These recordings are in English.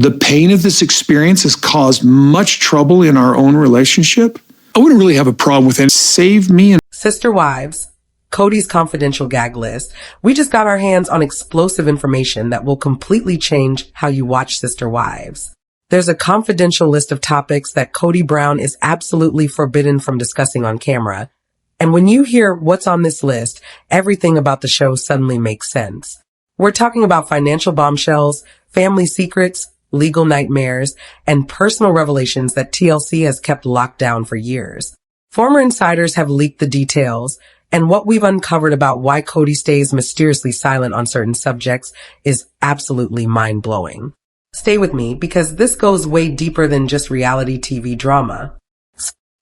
the pain of this experience has caused much trouble in our own relationship, I wouldn't really have a problem with it. Save me. And Sister Wives, Kody's confidential gag list. We just got our hands on explosive information that will completely change how you watch Sister Wives. There's a confidential list of topics that Kody Brown is absolutely forbidden from discussing on camera. And when you hear what's on this list, everything about the show suddenly makes sense. We're talking about financial bombshells, family secrets, legal nightmares, and personal revelations that TLC has kept locked down for years. Former insiders have leaked the details, and what we've uncovered about why Kody stays mysteriously silent on certain subjects is absolutely mind-blowing. Stay with me, because this goes way deeper than just reality TV drama.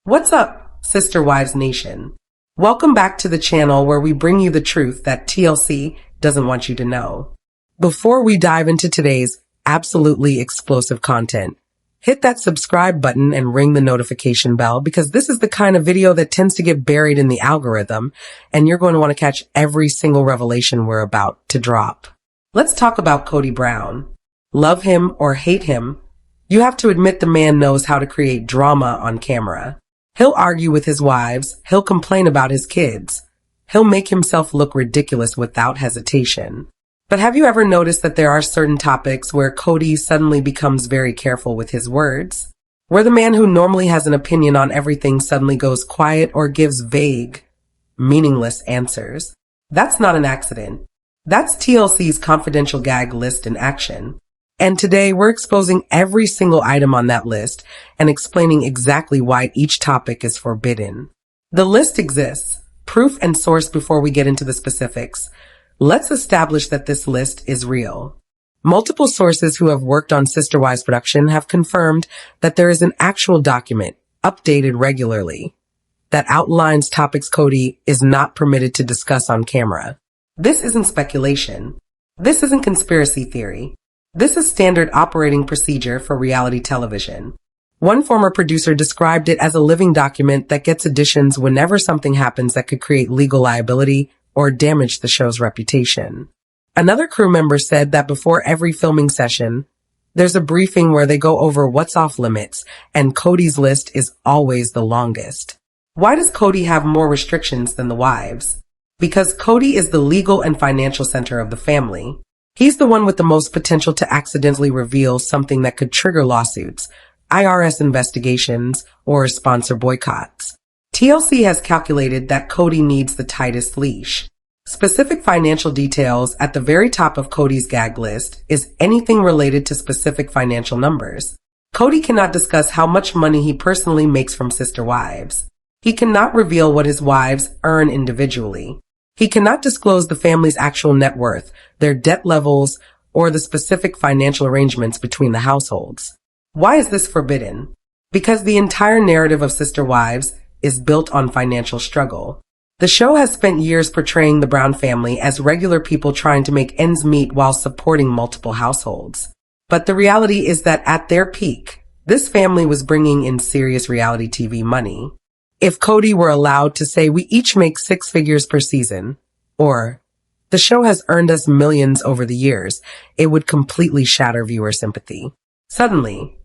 What's up, Sister Wives Nation? Welcome back to the channel where we bring you the truth that TLC doesn't want you to know. Before we dive into today's absolutely explosive content, hit that subscribe button and ring the notification bell, because this is the kind of video that tends to get buried in the algorithm, and you're going to want to catch every single revelation we're about to drop. Let's talk about Kody Brown. Love him or hate him, you have to admit the man knows how to create drama on camera. He'll argue with his wives, he'll complain about his kids, he'll make himself look ridiculous without hesitation. But have you ever noticed that there are certain topics where Kody suddenly becomes very careful with his words? Where the man who normally has an opinion on everything suddenly goes quiet or gives vague, meaningless answers? That's not an accident. That's TLC's confidential gag list in action. And today we're exposing every single item on that list and explaining exactly why each topic is forbidden. The list exists. Proof and source before we get into the specifics. Let's establish that this list is real. Multiple sources who have worked on Sister Wives production have confirmed that there is an actual document, updated regularly, that outlines topics Kody is not permitted to discuss on camera. This isn't speculation. This isn't conspiracy theory. This is standard operating procedure for reality television. One former producer described it as a living document that gets additions whenever something happens that could create legal liability or damage the show's reputation. Another crew member said that before every filming session, there's a briefing where they go over what's off limits, and Kody's list is always the longest. Why does Kody have more restrictions than the wives? Because Kody is the legal and financial center of the family. He's the one with the most potential to accidentally reveal something that could trigger lawsuits, IRS investigations, or sponsor boycotts. TLC has calculated that Kody needs the tightest leash. Specific financial details at the very top of Kody's gag list is anything related to specific financial numbers. Kody cannot discuss how much money he personally makes from Sister Wives. He cannot reveal what his wives earn individually. He cannot disclose the family's actual net worth, their debt levels, or the specific financial arrangements between the households. Why is this forbidden? Because the entire narrative of Sister Wives is built on financial struggle. The show has spent years portraying the Brown family as regular people trying to make ends meet while supporting multiple households. But the reality is that at their peak, this family was bringing in serious reality TV money. If Kody were allowed to say we each make 6 figures per season, or the show has earned us millions over the years, it would completely shatter viewer sympathy. Suddenly,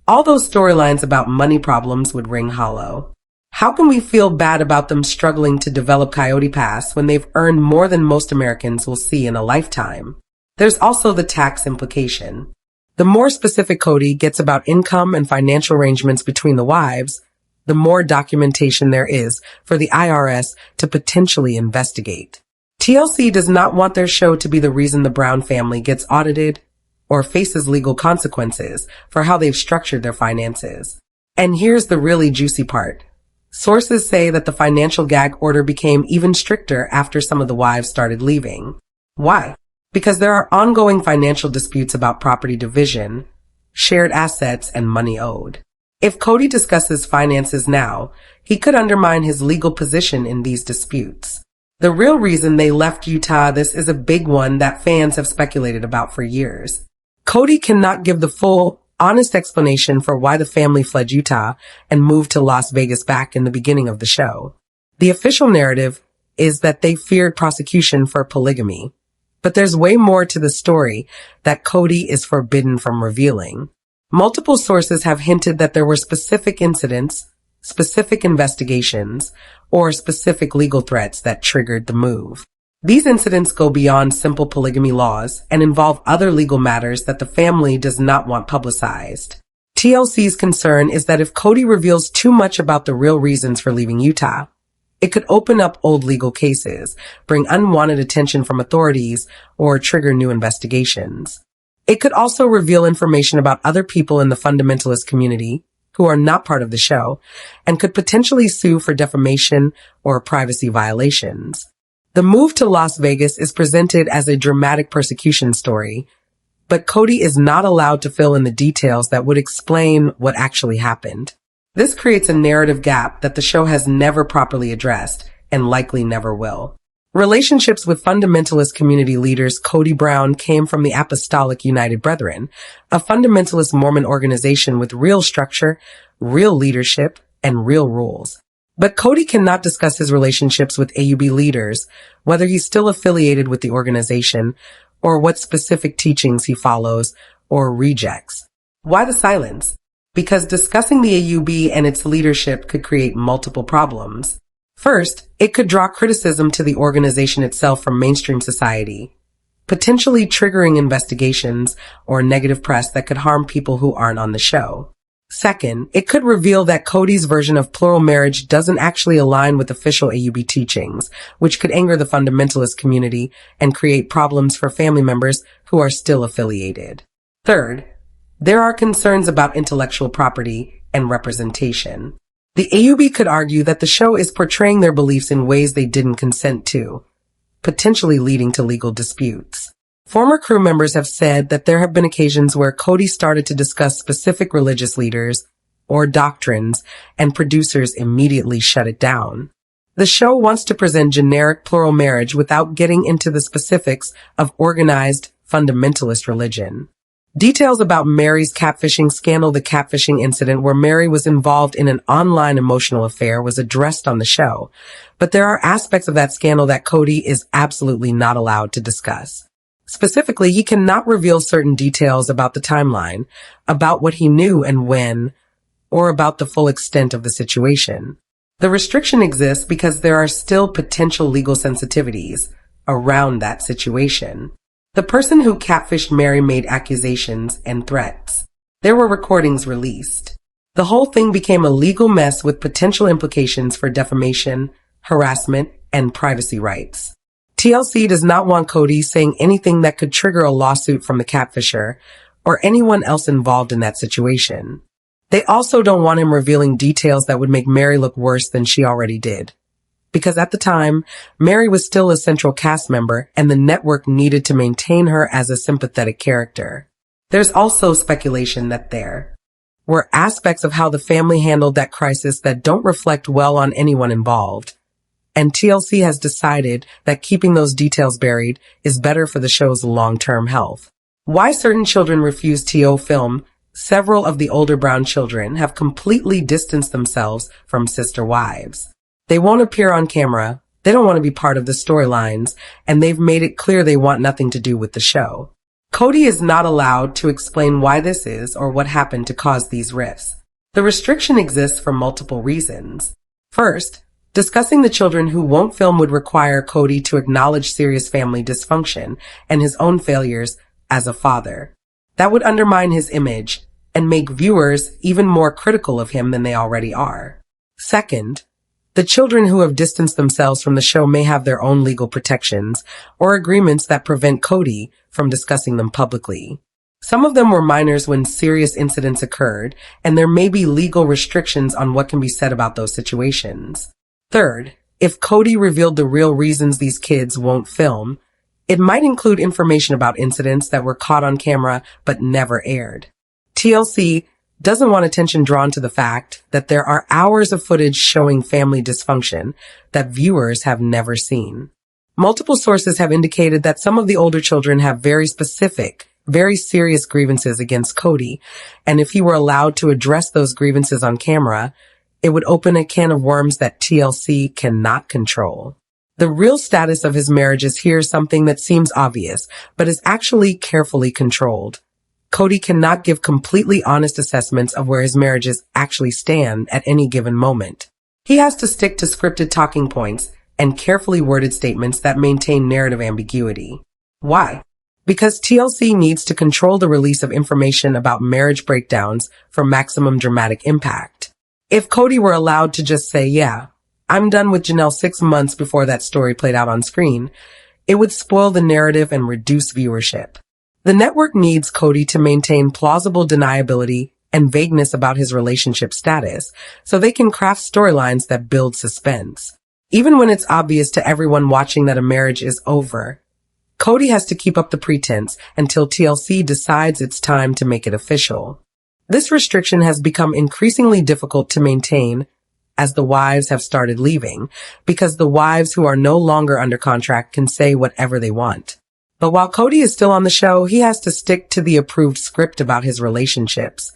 all those storylines about money problems would ring hollow. How can we feel bad about them struggling to develop Coyote Pass when they've earned more than most Americans will see in a lifetime? There's also the tax implication. The more specific Kody gets about income and financial arrangements between the wives, the more documentation there is for the IRS to potentially investigate. TLC does not want their show to be the reason the Brown family gets audited or faces legal consequences for how they've structured their finances. And here's the really juicy part. Sources say that the financial gag order became even stricter after some of the wives started leaving. Why? Because there are ongoing financial disputes about property division, shared assets, and money owed. If Kody discusses finances now, he could undermine his legal position in these disputes. The real reason they left Utah, this is a big one that fans have speculated about for years. Kody cannot give the full, honest explanation for why the family fled Utah and moved to Las Vegas back in the beginning of the show. The official narrative is that they feared prosecution for polygamy, But there's way more to the story that Kody is forbidden from revealing. Multiple sources have hinted that there were specific incidents, specific investigations, or specific legal threats that triggered the move. These incidents go beyond simple polygamy laws and involve other legal matters that the family does not want publicized. TLC's concern is that if Kody reveals too much about the real reasons for leaving Utah, it could open up old legal cases, bring unwanted attention from authorities, or trigger new investigations. It could also reveal information about other people in the fundamentalist community who are not part of the show and could potentially sue for defamation or privacy violations. The move to Las Vegas is presented as a dramatic persecution story, but Kody is not allowed to fill in the details that would explain what actually happened. This creates a narrative gap that the show has never properly addressed and likely never will. Relationships with fundamentalist community leaders Kody Brown came from the Apostolic United Brethren, a fundamentalist Mormon organization with real structure, real leadership, and real rules. But Kody cannot discuss his relationships with AUB leaders, whether he's still affiliated with the organization, or what specific teachings he follows or rejects. Why the silence? Because discussing the AUB and its leadership could create multiple problems. First, it could draw criticism to the organization itself from mainstream society, potentially triggering investigations or negative press that could harm people who aren't on the show. Second, it could reveal that Kody's version of plural marriage doesn't actually align with official AUB teachings, which could anger the fundamentalist community and create problems for family members who are still affiliated. Third, there are concerns about intellectual property and representation. The AUB could argue that the show is portraying their beliefs in ways they didn't consent to, potentially leading to legal disputes. Former crew members have said that there have been occasions where Kody started to discuss specific religious leaders or doctrines, and producers immediately shut it down. The show wants to present generic plural marriage without getting into the specifics of organized fundamentalist religion. Details about Meri's catfishing scandal, the catfishing incident where Meri was involved in an online emotional affair, was addressed on the show, but there are aspects of that scandal that Kody is absolutely not allowed to discuss. Specifically, he cannot reveal certain details about the timeline, about what he knew and when, or about the full extent of the situation. The restriction exists because there are still potential legal sensitivities around that situation. The person who catfished Meri made accusations and threats. There were recordings released. The whole thing became a legal mess with potential implications for defamation, harassment, and privacy rights. TLC does not want Kody saying anything that could trigger a lawsuit from the catfisher or anyone else involved in that situation. They also don't want him revealing details that would make Meri look worse than she already did. Because at the time, Meri was still a central cast member and the network needed to maintain her as a sympathetic character. There's also speculation that there were aspects of how the family handled that crisis that don't reflect well on anyone involved. And TLC has decided that keeping those details buried is better for the show's long-term health. Why certain children refuse TO film? Several of the older Brown children have completely distanced themselves from sister wives. They won't appear on camera, they don't want to be part of the storylines, and they've made it clear they want nothing to do with the show. Kody is not allowed to explain why this is or what happened to cause these rifts. The restriction exists for multiple reasons. First, discussing the children who won't film would require Kody to acknowledge serious family dysfunction and his own failures as a father. That would undermine his image and make viewers even more critical of him than they already are. Second, the children who have distanced themselves from the show may have their own legal protections or agreements that prevent Kody from discussing them publicly. Some of them were minors when serious incidents occurred, and there may be legal restrictions on what can be said about those situations. Third, if Kody revealed the real reasons these kids won't film, it might include information about incidents that were caught on camera but never aired. TLC doesn't want attention drawn to the fact that there are hours of footage showing family dysfunction that viewers have never seen. Multiple sources have indicated that some of the older children have very specific, very serious grievances against Kody, and if he were allowed to address those grievances on camera, it would open a can of worms that TLC cannot control. The real status of his marriage is here something that seems obvious, but is actually carefully controlled. Kody cannot give completely honest assessments of where his marriages actually stand at any given moment. He has to stick to scripted talking points and carefully worded statements that maintain narrative ambiguity. Why? Because TLC needs to control the release of information about marriage breakdowns for maximum dramatic impact. If Kody were allowed to just say, yeah, I'm done with Janelle 6 months before that story played out on screen, it would spoil the narrative and reduce viewership. The network needs Kody to maintain plausible deniability and vagueness about his relationship status so they can craft storylines that build suspense. Even when it's obvious to everyone watching that a marriage is over, Kody has to keep up the pretense until TLC decides it's time to make it official. This restriction has become increasingly difficult to maintain as the wives have started leaving, because the wives who are no longer under contract can say whatever they want. But while Kody is still on the show, he has to stick to the approved script about his relationships,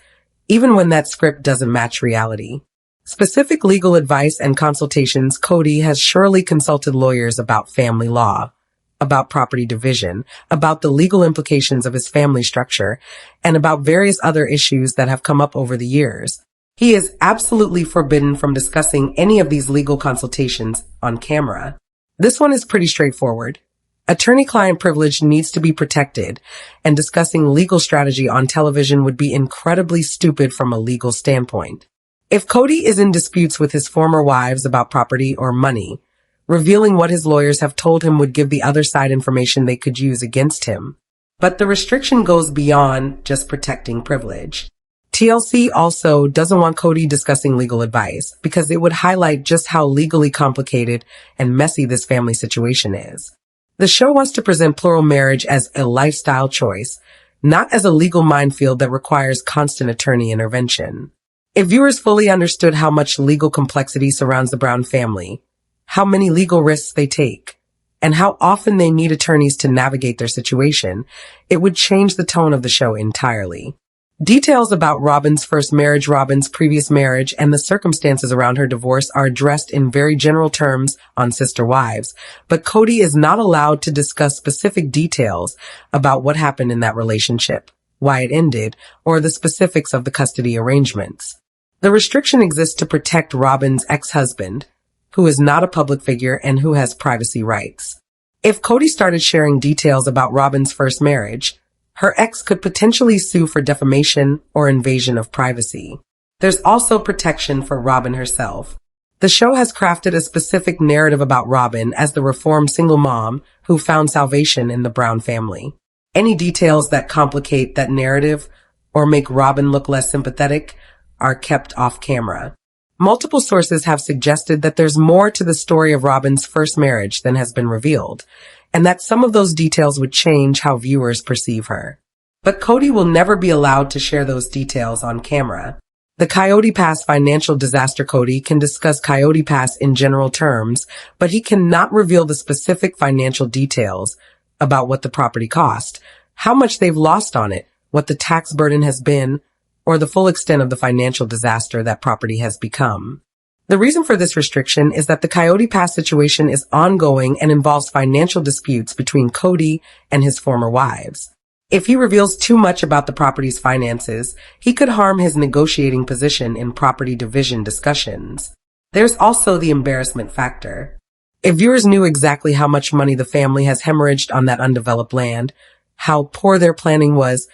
even when that script doesn't match reality. Specific legal advice and consultations, Kody has surely consulted lawyers about family law, about property division, about the legal implications of his family structure, and about various other issues that have come up over the years. He is absolutely forbidden from discussing any of these legal consultations on camera. This one is pretty straightforward. Attorney-client privilege needs to be protected, and discussing legal strategy on television would be incredibly stupid from a legal standpoint. If Kody is in disputes with his former wives about property or money, revealing what his lawyers have told him would give the other side information they could use against him. But the restriction goes beyond just protecting privilege. TLC also doesn't want Kody discussing legal advice because it would highlight just how legally complicated and messy this family situation is. The show wants to present plural marriage as a lifestyle choice, not as a legal minefield that requires constant attorney intervention. If viewers fully understood how much legal complexity surrounds the Brown family, how many legal risks they take, and how often they need attorneys to navigate their situation, it would change the tone of the show entirely. Details about Robyn's first marriage, Robyn's previous marriage, and the circumstances around her divorce are addressed in very general terms on Sister Wives, but Kody is not allowed to discuss specific details about what happened in that relationship, why it ended, or the specifics of the custody arrangements. The restriction exists to protect Robyn's ex-husband, who is not a public figure and who has privacy rights. If Kody started sharing details about Robyn's first marriage, her ex could potentially sue for defamation or invasion of privacy. There's also protection for Robyn herself. The show has crafted a specific narrative about Robyn as the reformed single mom who found salvation in the Brown family. Any details that complicate that narrative or make Robyn look less sympathetic are kept off camera. Multiple sources have suggested that there's more to the story of Robyn's first marriage than has been revealed, and that some of those details would change how viewers perceive her. But Kody will never be allowed to share those details on camera. The Coyote Pass financial disaster. Kody can discuss Coyote Pass in general terms, but he cannot reveal the specific financial details about what the property cost, how much they've lost on it, what the tax burden has been, or the full extent of the financial disaster that property has become. The reason for this restriction is that the Coyote Pass situation is ongoing and involves financial disputes between Kody and his former wives. If he reveals too much about the property's finances, he could harm his negotiating position in property division discussions. There's also the embarrassment factor. If viewers knew exactly how much money the family has hemorrhaged on that undeveloped land, how poor their planning was,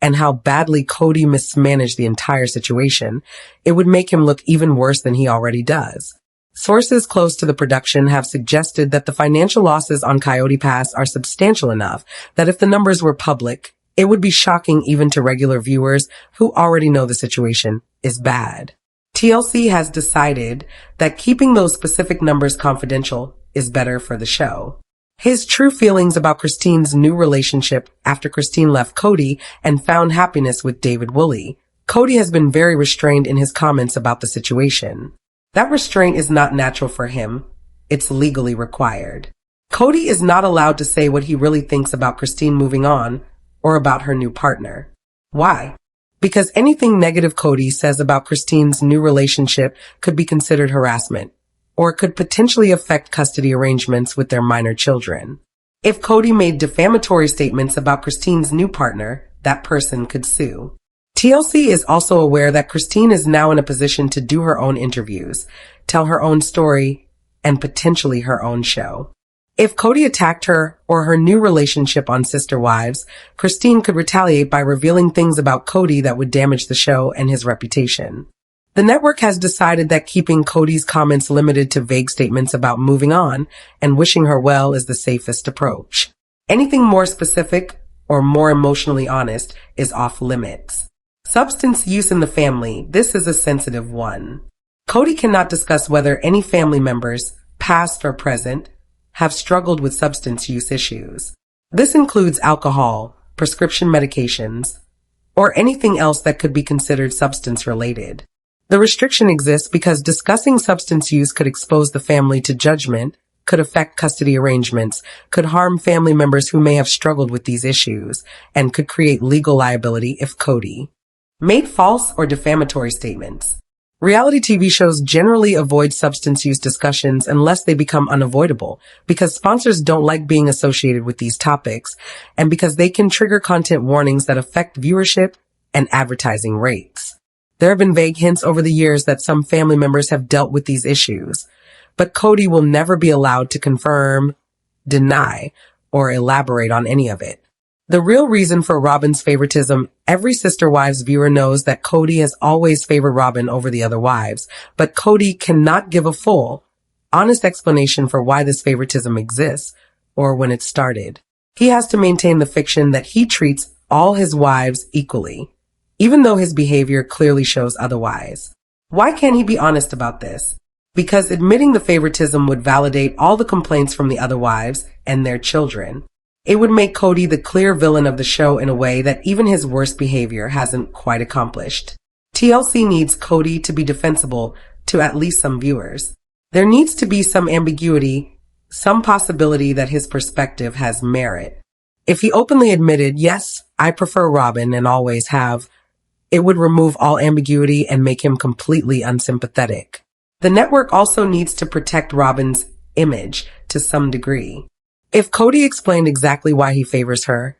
and how badly Kody mismanaged the entire situation, it would make him look even worse than he already does. Sources close to the production have suggested that the financial losses on Coyote Pass are substantial enough that if the numbers were public, it would be shocking even to regular viewers who already know the situation is bad. TLC has decided that keeping those specific numbers confidential is better for the show. His true feelings about Christine's new relationship after Christine left Kody and found happiness with David Woolley. Kody has been very restrained in his comments about the situation. That restraint is not natural for him. It's legally required. Kody is not allowed to say what he really thinks about Christine moving on or about her new partner. Why? Because anything negative Kody says about Christine's new relationship could be considered harassment, or could potentially affect custody arrangements with their minor children. If Kody made defamatory statements about Christine's new partner, that person could sue. TLC is also aware that Christine is now in a position to do her own interviews, tell her own story, and potentially her own show. If Kody attacked her or her new relationship on Sister Wives, Christine could retaliate by revealing things about Kody that would damage the show and his reputation. The network has decided that keeping Kody's comments limited to vague statements about moving on and wishing her well is the safest approach. Anything more specific or more emotionally honest is off limits. Substance use in the family, this is a sensitive one. Kody cannot discuss whether any family members, past or present, have struggled with substance use issues. This includes alcohol, prescription medications, or anything else that could be considered substance-related. The restriction exists because discussing substance use could expose the family to judgment, could affect custody arrangements, could harm family members who may have struggled with these issues, and could create legal liability if Kody made false or defamatory statements. Reality TV shows generally avoid substance use discussions unless they become unavoidable, because sponsors don't like being associated with these topics, and because they can trigger content warnings that affect viewership and advertising rates. There have been vague hints over the years that some family members have dealt with these issues, but Kody will never be allowed to confirm, deny, or elaborate on any of it. The real reason for Robyn's favoritism, every Sister Wives viewer knows that Kody has always favored Robyn over the other wives, but Kody cannot give a full, honest explanation for why this favoritism exists or when it started. He has to maintain the fiction that he treats all his wives equally, even though his behavior clearly shows otherwise. Why can't he be honest about this? Because admitting the favoritism would validate all the complaints from the other wives and their children. It would make Kody the clear villain of the show in a way that even his worst behavior hasn't quite accomplished. TLC needs Kody to be defensible to at least some viewers. There needs to be some ambiguity, some possibility that his perspective has merit. If he openly admitted, yes, I prefer Robyn and always have, it would remove all ambiguity and make him completely unsympathetic. The network also needs to protect Robyn's image to some degree. If Kody explained exactly why he favors her,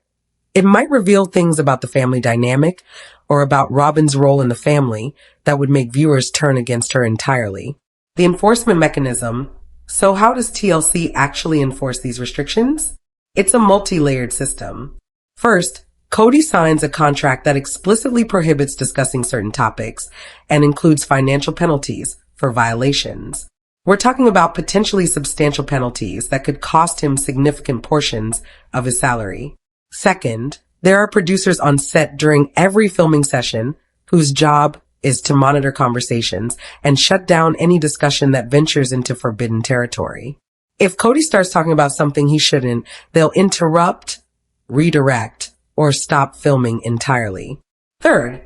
it might reveal things about the family dynamic or about Robyn's role in the family that would make viewers turn against her entirely. The enforcement mechanism. So how does TLC actually enforce these restrictions? It's a multi-layered system. First, Kody signs a contract that explicitly prohibits discussing certain topics and includes financial penalties for violations. We're talking about potentially substantial penalties that could cost him significant portions of his salary. Second, there are producers on set during every filming session whose job is to monitor conversations and shut down any discussion that ventures into forbidden territory. If Kody starts talking about something he shouldn't, they'll interrupt, redirect, or stop filming entirely. Third,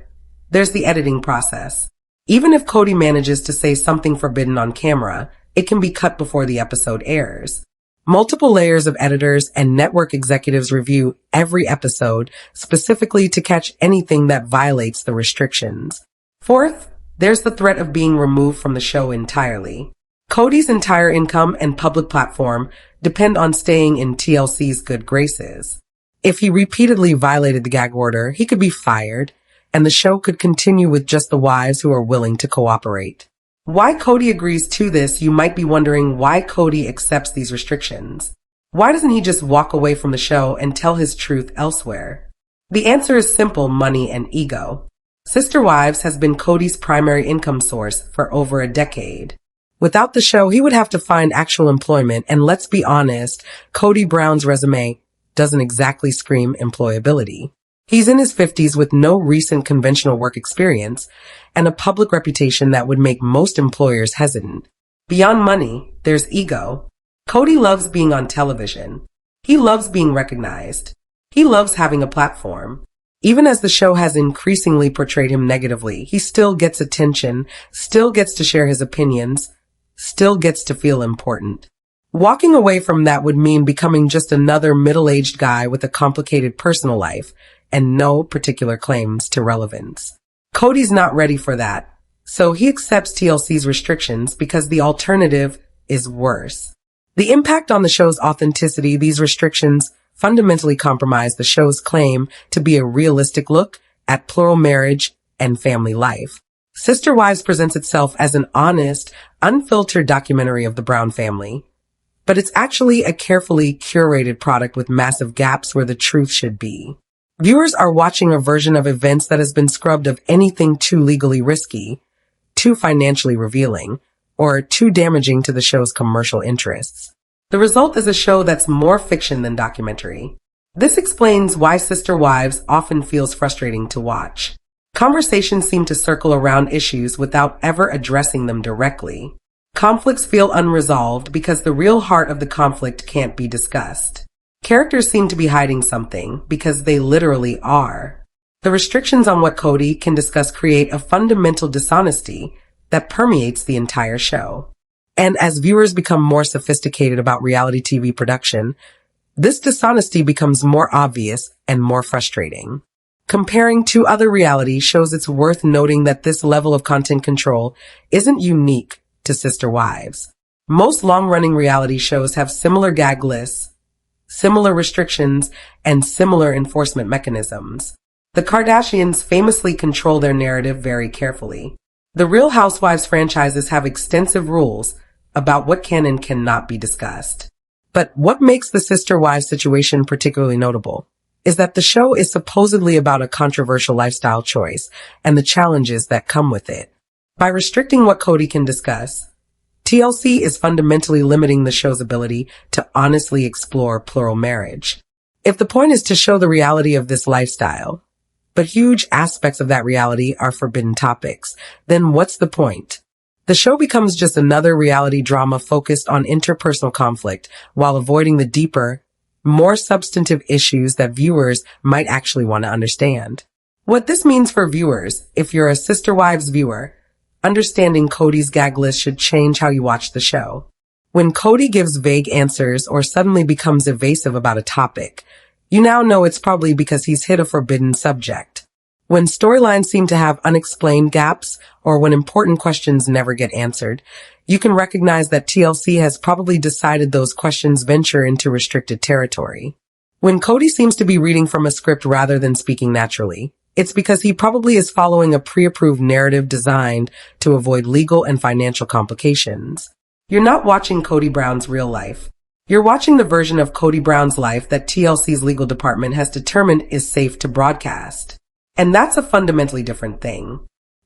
there's the editing process. Even if Kody manages to say something forbidden on camera, it can be cut before the episode airs. Multiple layers of editors and network executives review every episode specifically to catch anything that violates the restrictions. Fourth, there's the threat of being removed from the show entirely. Kody's entire income and public platform depend on staying in TLC's good graces. If he repeatedly violated the gag order, he could be fired, and the show could continue with just the wives who are willing to cooperate. Why Kody agrees to this, you might be wondering why Kody accepts these restrictions. Why doesn't he just walk away from the show and tell his truth elsewhere? The answer is simple: money and ego. Sister Wives has been Kody's primary income source for over a decade. Without the show, he would have to find actual employment, and let's be honest, Kody Brown's resume doesn't exactly scream employability. He's in his 50s with no recent conventional work experience and a public reputation that would make most employers hesitant. Beyond money, there's ego. Kody loves being on television. He loves being recognized. He loves having a platform. Even as the show has increasingly portrayed him negatively, he still gets attention, still gets to share his opinions, still gets to feel important. Walking away from that would mean becoming just another middle-aged guy with a complicated personal life and no particular claims to relevance. Kody's not ready for that, so he accepts TLC's restrictions because the alternative is worse. The impact on the show's authenticity, these restrictions fundamentally compromise the show's claim to be a realistic look at plural marriage and family life. Sister Wives presents itself as an honest, unfiltered documentary of the Brown family, but it's actually a carefully curated product with massive gaps where the truth should be. Viewers are watching a version of events that has been scrubbed of anything too legally risky, too financially revealing, or too damaging to the show's commercial interests. The result is a show that's more fiction than documentary. This explains why Sister Wives often feels frustrating to watch. Conversations seem to circle around issues without ever addressing them directly. Conflicts feel unresolved because the real heart of the conflict can't be discussed. Characters seem to be hiding something because they literally are. The restrictions on what Kody can discuss create a fundamental dishonesty that permeates the entire show. And as viewers become more sophisticated about reality TV production, this dishonesty becomes more obvious and more frustrating. Comparing to other reality shows, it's worth noting that this level of content control isn't unique to Sister Wives. Most long-running reality shows have similar gag lists, similar restrictions, and similar enforcement mechanisms. The Kardashians famously control their narrative very carefully. The Real Housewives franchises have extensive rules about what can and cannot be discussed. But what makes the Sister Wives situation particularly notable is that the show is supposedly about a controversial lifestyle choice and the challenges that come with it. By restricting what Kody can discuss, TLC is fundamentally limiting the show's ability to honestly explore plural marriage. If the point is to show the reality of this lifestyle, but huge aspects of that reality are forbidden topics, then what's the point? The show becomes just another reality drama focused on interpersonal conflict while avoiding the deeper, more substantive issues that viewers might actually want to understand. What this means for viewers, if you're a Sister Wives viewer, understanding Kody's gag list should change how you watch the show. When Kody gives vague answers or suddenly becomes evasive about a topic, you now know it's probably because he's hit a forbidden subject. When storylines seem to have unexplained gaps or when important questions never get answered, you can recognize that TLC has probably decided those questions venture into restricted territory. When Kody seems to be reading from a script rather than speaking naturally, it's because he probably is following a pre-approved narrative designed to avoid legal and financial complications. You're not watching Kody Brown's real life. You're watching the version of Kody Brown's life that TLC's legal department has determined is safe to broadcast. And that's a fundamentally different thing.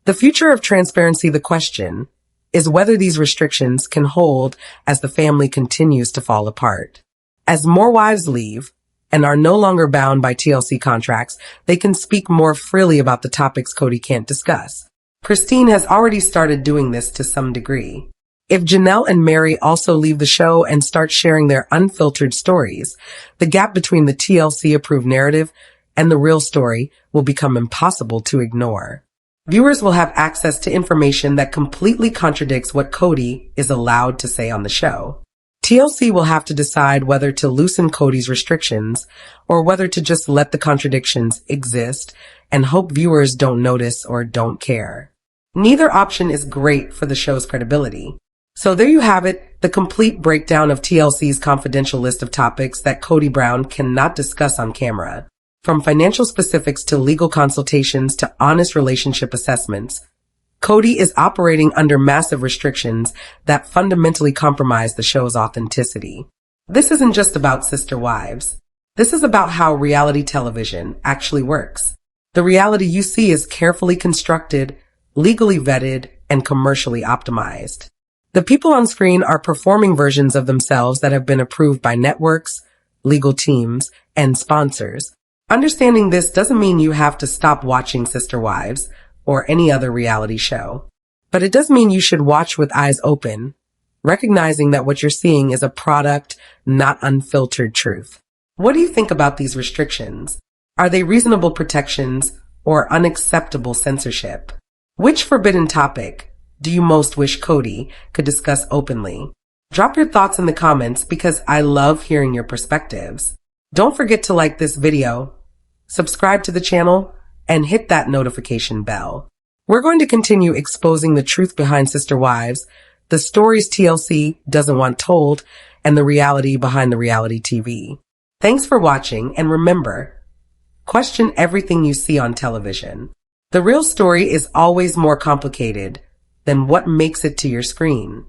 The future of transparency, the question, is whether these restrictions can hold as the family continues to fall apart. As more wives leave and are no longer bound by TLC contracts, they can speak more freely about the topics Kody can't discuss. Christine has already started doing this to some degree. If Janelle and Meri also leave the show and start sharing their unfiltered stories, the gap between the TLC-approved narrative and the real story will become impossible to ignore. Viewers will have access to information that completely contradicts what Kody is allowed to say on the show. TLC will have to decide whether to loosen Kody's restrictions or whether to just let the contradictions exist and hope viewers don't notice or don't care. Neither option is great for the show's credibility. So there you have it, the complete breakdown of TLC's confidential list of topics that Kody Brown cannot discuss on camera. From financial specifics to legal consultations to honest relationship assessments, Kody is operating under massive restrictions that fundamentally compromise the show's authenticity. This isn't just about Sister Wives. This is about how reality television actually works. The reality you see is carefully constructed, legally vetted, and commercially optimized. The people on screen are performing versions of themselves that have been approved by networks, legal teams, and sponsors. Understanding this doesn't mean you have to stop watching Sister Wives or any other reality show. But it does mean you should watch with eyes open, recognizing that what you're seeing is a product, not unfiltered truth. What do you think about these restrictions? Are they reasonable protections or unacceptable censorship? Which forbidden topic do you most wish Kody could discuss openly? Drop your thoughts in the comments because I love hearing your perspectives. Don't forget to like this video, subscribe to the channel, and hit that notification bell. We're going to continue exposing the truth behind Sister Wives, the stories TLC doesn't want told, and the reality behind the reality TV. Thanks for watching, and remember, question everything you see on television. The real story is always more complicated than what makes it to your screen.